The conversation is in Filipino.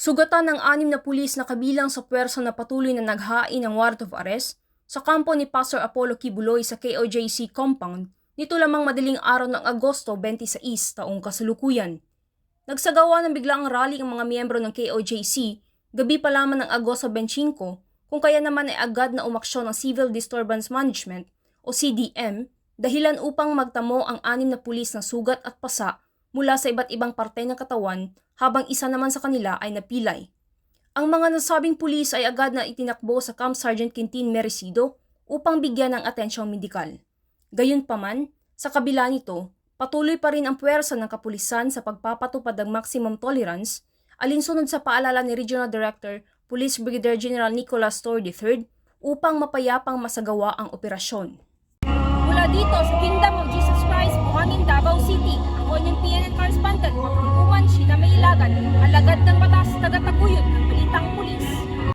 Sugatan ng 6 na pulis na kabilang sa puwersa na patuloy na naghain ng warrant of arrest sa kampo ni Pastor Apollo Kibuloy sa KOJC compound nito lamang madaling araw ng Agosto 26 taong kasalukuyan. Nagsagawa ng biglaang rally ang mga miyembro ng KOJC gabi pa lamang ng Agosto 25 kung kaya naman ay agad na umaksyon ng Civil Disturbance Management o CDM dahilan upang magtamo ang 6 na pulis ng sugat at pasa mula sa iba't ibang parte ng katawan habang isa naman sa kanila ay napilay. Ang mga nasabing pulis ay agad na itinakbo sa Camp Sergeant Quintin Merecido upang bigyan ng atensyong medikal. Gayunpaman, sa kabila nito, patuloy pa rin ang puwersa ng kapulisan sa pagpapatupad ng maximum tolerance alinsunod sa paalala ni Regional Director Police Brigadier General Nicolas Torre III upang mapayapang masagawa ang operasyon. Mula dito sa Kingdom of Jesus Christ, Buhangin, Davao City, ako yung PNN correspondent, Mapagkuman, Sheena May Ilagan, alagad ng batas, taga-Taguyo.